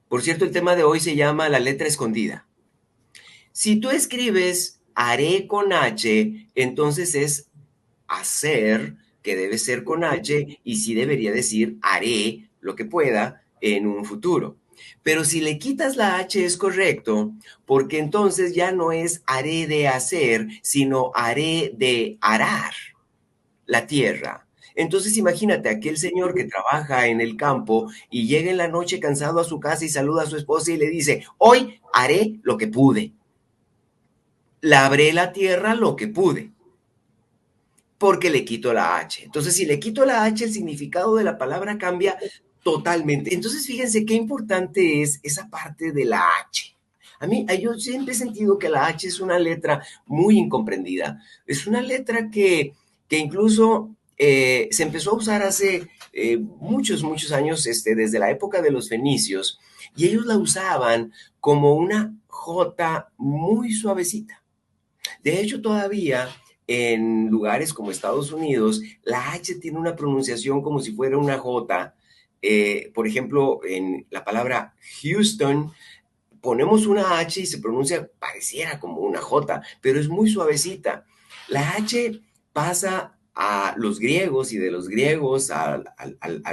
Por cierto, el tema de hoy se llama la letra escondida. Si tú escribes haré con H, entonces es hacer, que debe ser con H, y sí debería decir haré lo que pueda en un futuro. Pero si le quitas la H es correcto, porque entonces ya no es haré de hacer, sino haré de arar la tierra. Entonces imagínate aquel señor que trabaja en el campo y llega en la noche cansado a su casa y saluda a su esposa y le dice, hoy haré lo que pude, labré la tierra lo que pude, porque le quito la H. Entonces si le quito la H, el significado de la palabra cambia totalmente. Entonces fíjense qué importante es esa parte de la H. Yo siempre he sentido que la H es una letra muy incomprendida. Es una letra que incluso se empezó a usar hace muchos años, desde la época de los fenicios, y ellos la usaban como una J muy suavecita. De hecho, todavía en lugares como Estados Unidos, la H tiene una pronunciación como si fuera una J. Por ejemplo, en la palabra Houston, ponemos una H y se pronuncia, pareciera como una J, pero es muy suavecita. La H pasa a los griegos y de los griegos a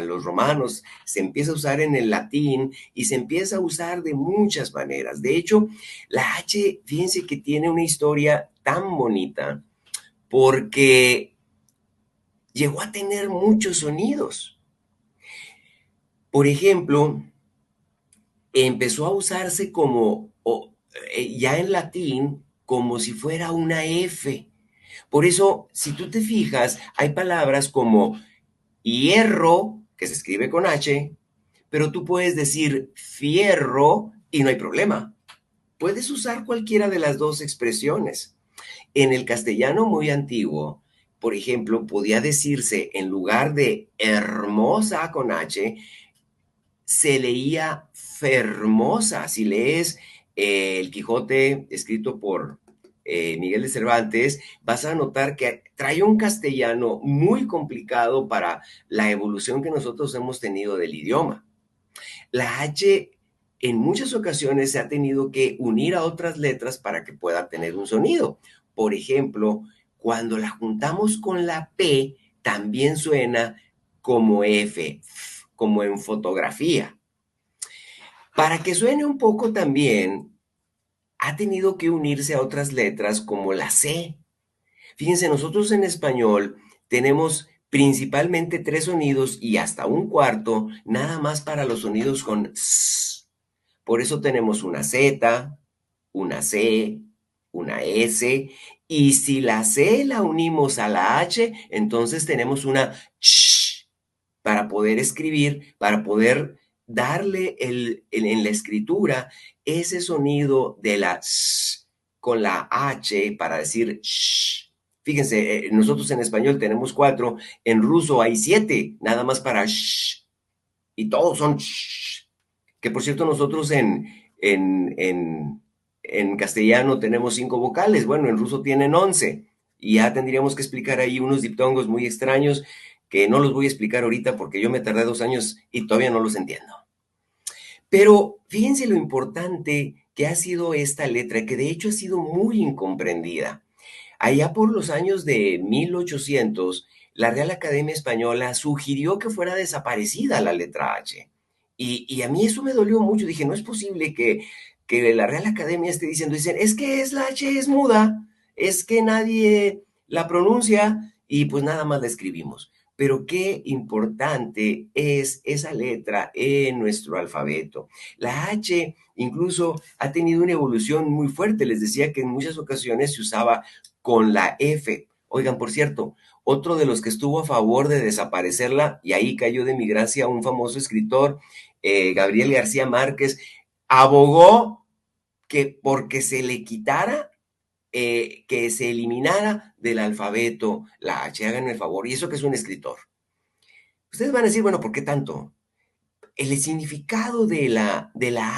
los romanos, se empieza a usar en el latín y se empieza a usar de muchas maneras. De hecho, la H, fíjense que tiene una historia tan bonita porque llegó a tener muchos sonidos. Por ejemplo, empezó a usarse ya en latín como si fuera una F. Por eso, si tú te fijas, hay palabras como hierro, que se escribe con H, pero tú puedes decir fierro y no hay problema. Puedes usar cualquiera de las dos expresiones. En el castellano muy antiguo, por ejemplo, podía decirse en lugar de hermosa con H, se leía Fermosa. Si lees El Quijote escrito por Miguel de Cervantes, vas a notar que trae un castellano muy complicado para la evolución que nosotros hemos tenido del idioma. La H en muchas ocasiones se ha tenido que unir a otras letras para que pueda tener un sonido. Por ejemplo, cuando la juntamos con la P, también suena como F, como en fotografía. Para que suene un poco también, ha tenido que unirse a otras letras como la C. Fíjense, nosotros en español tenemos principalmente tres sonidos y hasta un cuarto, nada más para los sonidos con S. Por eso tenemos una Z, una C, una S, y si la C la unimos a la H, entonces tenemos una ch para poder escribir, para poder darle en la escritura ese sonido de la S con la H para decir sh. Fíjense, nosotros en español tenemos cuatro, en ruso hay siete, nada más para sh, y todos son sh. Que por cierto, nosotros en castellano tenemos cinco vocales, bueno, en ruso tienen 11, y ya tendríamos que explicar ahí unos diptongos muy extraños que no los voy a explicar ahorita porque yo me tardé 2 años y todavía no los entiendo. Pero fíjense lo importante que ha sido esta letra, que de hecho ha sido muy incomprendida. Allá por los años de 1800, la Real Academia Española sugirió que fuera desaparecida la letra H. Y a mí eso me dolió mucho. Dije, no es posible que la Real Academia esté dicen, es que es la H es muda, es que nadie la pronuncia y pues nada más la escribimos. Pero qué importante es esa letra en nuestro alfabeto. La H incluso ha tenido una evolución muy fuerte. Les decía que en muchas ocasiones se usaba con la F. Oigan, por cierto, otro de los que estuvo a favor de desaparecerla, y ahí cayó de mi gracia un famoso escritor, Gabriel García Márquez, abogó que porque se le quitara, que se eliminara del alfabeto la H, háganme el favor, y eso que es un escritor. Ustedes van a decir, bueno, ¿por qué tanto? El significado de la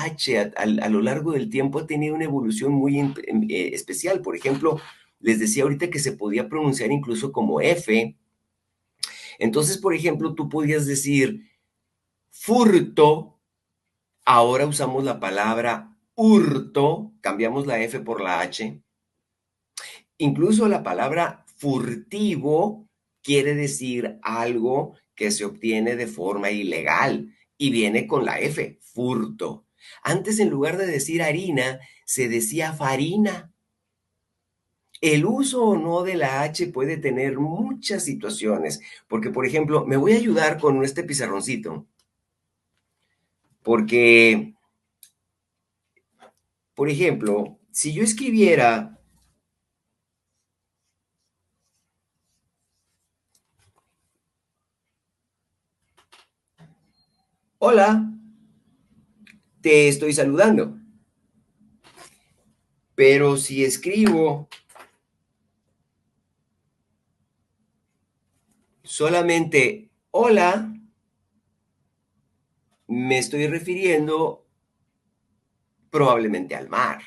H a lo largo del tiempo ha tenido una evolución muy especial. Por ejemplo, les decía ahorita que se podía pronunciar incluso como F. Entonces, por ejemplo, tú podías decir furto Ahora usamos la palabra hurto, cambiamos la F por la H. Incluso la palabra furtivo quiere decir algo que se obtiene de forma ilegal y viene con la F, furto. Antes, en lugar de decir harina, se decía farina. El uso o no de la H puede tener muchas situaciones, porque, por ejemplo, me voy a ayudar con este pizarroncito, porque, por ejemplo, si yo escribiera, hola, te estoy saludando, pero si escribo solamente hola, me estoy refiriendo probablemente al mar.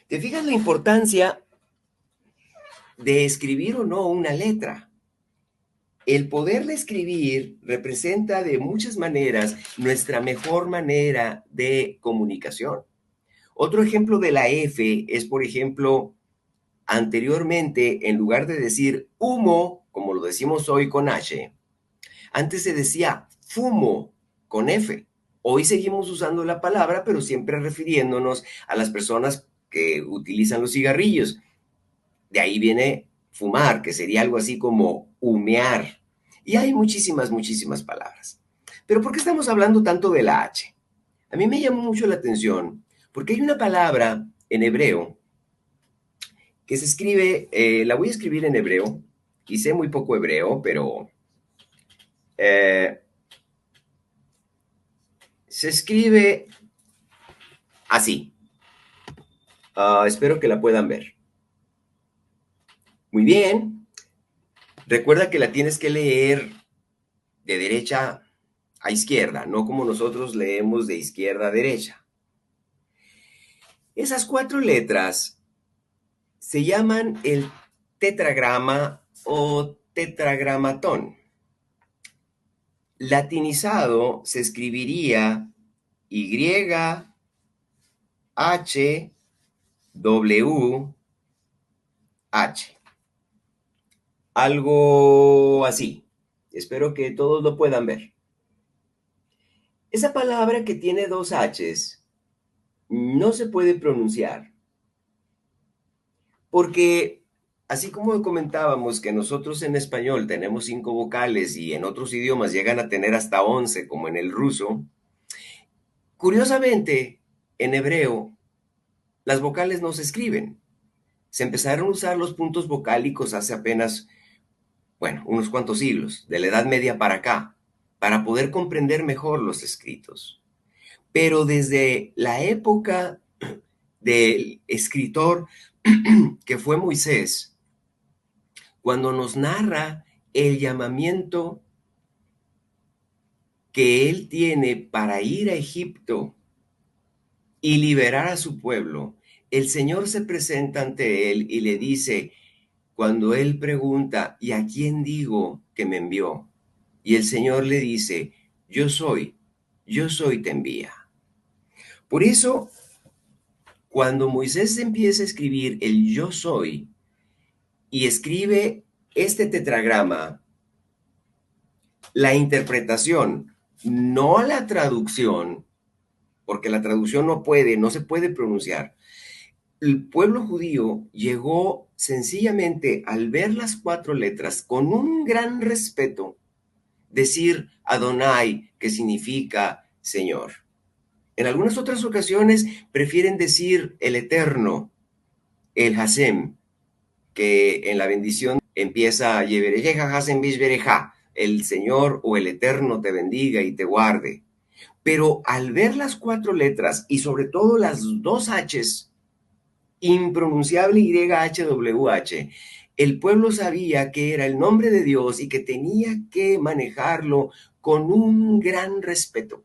¿Te fijas la importancia de escribir o no una letra? El poderla escribir representa de muchas maneras nuestra mejor manera de comunicación. Otro ejemplo de la F es, por ejemplo, anteriormente, en lugar de decir humo, como lo decimos hoy con H, antes se decía fumo con F. Hoy seguimos usando la palabra, pero siempre refiriéndonos a las personas que utilizan los cigarrillos. De ahí viene fumar, que sería algo así como humear. Y hay muchísimas, muchísimas palabras. Pero ¿por qué estamos hablando tanto de la H? A mí me llamó mucho la atención porque hay una palabra en hebreo que se escribe, la voy a escribir en hebreo, y sé muy poco hebreo, pero eh, se escribe así. Espero que la puedan ver. Muy bien. Recuerda que la tienes que leer de derecha a izquierda, no como nosotros leemos de izquierda a derecha. Esas cuatro letras se llaman el tetragrama o tetragramatón. Latinizado se escribiría Y, H, W, H. Algo así. Espero que todos lo puedan ver. Esa palabra que tiene dos H's no se puede pronunciar porque, así como comentábamos que nosotros en español tenemos 5 vocales y en otros idiomas llegan a tener hasta 11, como en el ruso, curiosamente, en hebreo, las vocales no se escriben. Se empezaron a usar los puntos vocálicos hace apenas, bueno, unos cuantos siglos, de la Edad Media para acá, para poder comprender mejor los escritos. Pero desde la época del escritor que fue Moisés, cuando nos narra el llamamiento que él tiene para ir a Egipto y liberar a su pueblo, el Señor se presenta ante él y le dice, cuando él pregunta, ¿y a quién digo que me envió? Y el Señor le dice, yo soy te envía. Por eso, cuando Moisés empieza a escribir el yo soy y escribe este tetragrama, la interpretación, no la traducción, porque la traducción no se puede pronunciar. El pueblo judío llegó sencillamente al ver las cuatro letras con un gran respeto, decir Adonai, que significa Señor. En algunas otras ocasiones prefieren decir el Eterno, el Hasem, que en la bendición empieza Yeberejeja Hasem Bishbereja, el Señor o el Eterno te bendiga y te guarde. Pero al ver las cuatro letras y sobre todo las dos H's, impronunciable YHWH, el pueblo sabía que era el nombre de Dios y que tenía que manejarlo con un gran respeto.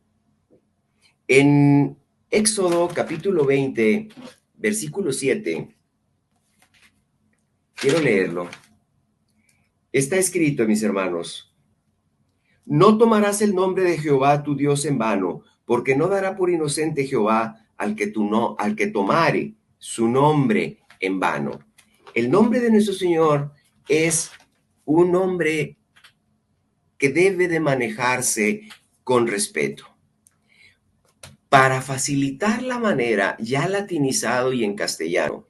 En Éxodo capítulo 20, versículo 7, quiero leerlo. Está escrito, mis hermanos, no tomarás el nombre de Jehová tu Dios en vano, porque no dará por inocente Jehová al que tomare su nombre en vano. El nombre de nuestro Señor es un nombre que debe de manejarse con respeto. Para facilitar la manera, ya latinizado y en castellano,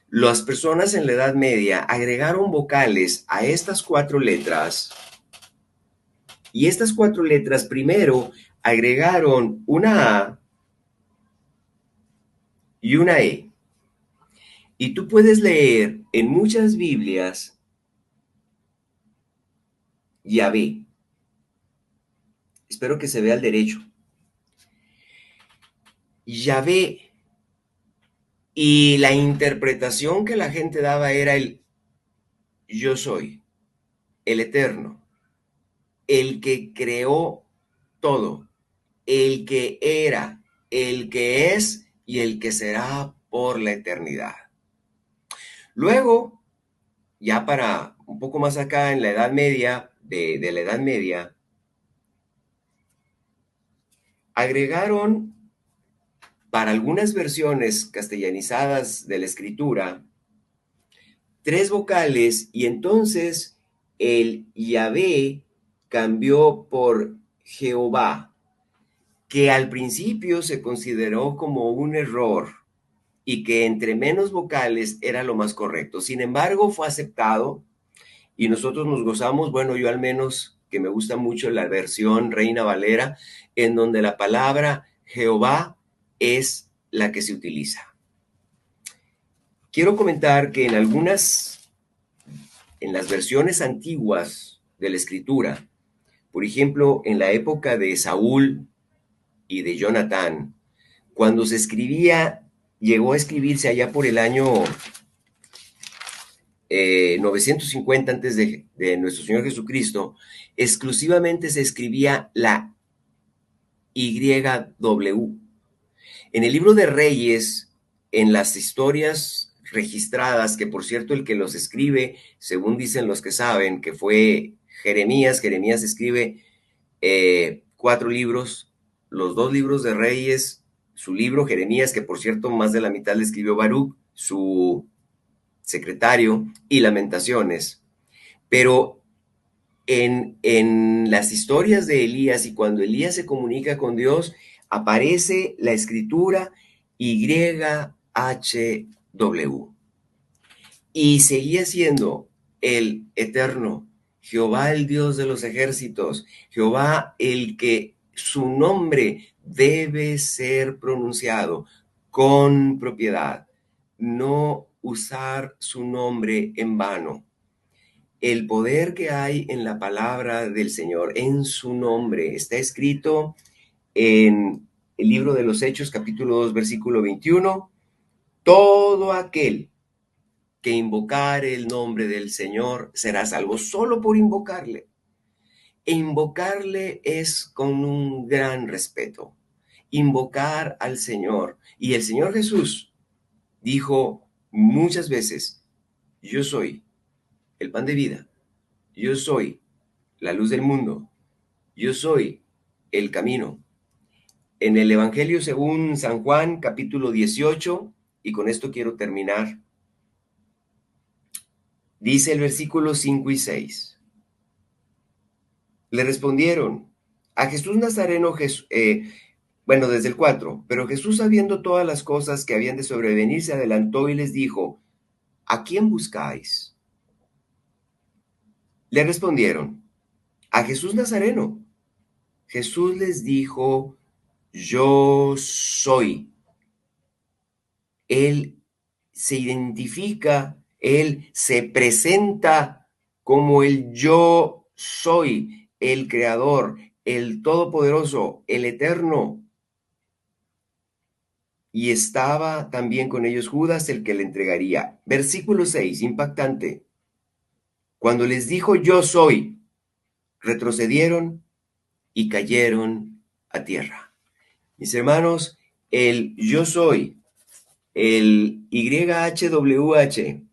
las personas en la Edad Media agregaron vocales a estas cuatro letras, y estas cuatro letras primero agregaron una A y una E. Y tú puedes leer en muchas Biblias Yahvé. Espero que se vea al derecho. Yahvé. Y la interpretación que la gente daba era el yo soy, el eterno, el que creó todo, el que era, el que es y el que será por la eternidad. Luego, ya para un poco más acá en la Edad Media, de la Edad Media, agregaron para algunas versiones castellanizadas de la escritura tres vocales y entonces el Yahvé cambió por Jehová, que al principio se consideró como un error y que entre menos vocales era lo más correcto. Sin embargo, fue aceptado y nosotros nos gozamos, bueno, yo al menos que me gusta mucho la versión Reina Valera, en donde la palabra Jehová es la que se utiliza. Quiero comentar que en las versiones antiguas de la escritura, por ejemplo, en la época de Saúl y de Jonatán, cuando se escribía, llegó a escribirse allá por el año 950 antes de nuestro Señor Jesucristo, exclusivamente se escribía la YW. En el libro de Reyes, en las historias registradas, que por cierto el que los escribe, según dicen los que saben, que fue Jeremías. Jeremías escribe 4 libros, los 2 libros de Reyes, su libro Jeremías, que por cierto más de la mitad le escribió Baruch, su secretario, y Lamentaciones. Pero en las historias de Elías y cuando Elías se comunica con Dios, aparece la escritura YHW. Y seguía siendo el eterno, Jehová el Dios de los ejércitos, Jehová el que su nombre debe ser pronunciado con propiedad, no usar su nombre en vano. El poder que hay en la palabra del Señor, en su nombre, está escrito en el libro de los Hechos, capítulo 2, versículo 21. Todo aquel que invocar el nombre del Señor será salvo, solo por invocarle. E invocarle es con un gran respeto. Invocar al Señor. Y el Señor Jesús dijo muchas veces, yo soy el pan de vida. Yo soy la luz del mundo. Yo soy el camino. En el Evangelio según San Juan, capítulo 18, y con esto quiero terminar, dice el versículo 5 y 6. Le respondieron a Jesús Nazareno, bueno, desde el 4, pero Jesús, sabiendo todas las cosas que habían de sobrevenir, se adelantó y les dijo, ¿a quién buscáis? Le respondieron, a Jesús Nazareno. Jesús les dijo, yo soy. Él se identifica, él se presenta como el yo soy, el creador, el todopoderoso, el eterno. Y estaba también con ellos Judas, el que le entregaría. Versículo 6, impactante. Cuando les dijo yo soy, retrocedieron y cayeron a tierra. Mis hermanos, el yo soy, el YHWH,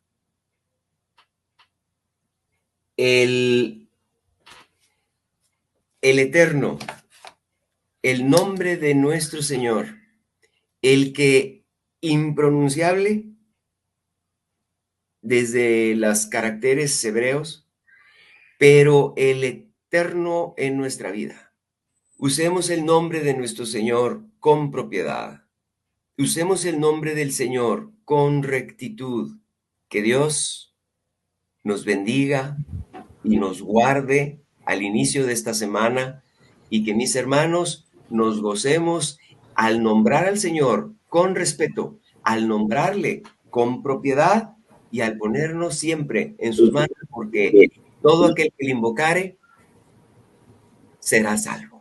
el eterno, el nombre de nuestro Señor, el que impronunciable desde los caracteres hebreos, pero el eterno en nuestra vida. Usemos el nombre de nuestro Señor con propiedad. Usemos el nombre del Señor con rectitud. Que Dios nos bendiga y nos guarde al inicio de esta semana y que mis hermanos nos gocemos al nombrar al Señor con respeto, al nombrarle con propiedad y al ponernos siempre en sus manos, porque todo aquel que le invocare será salvo.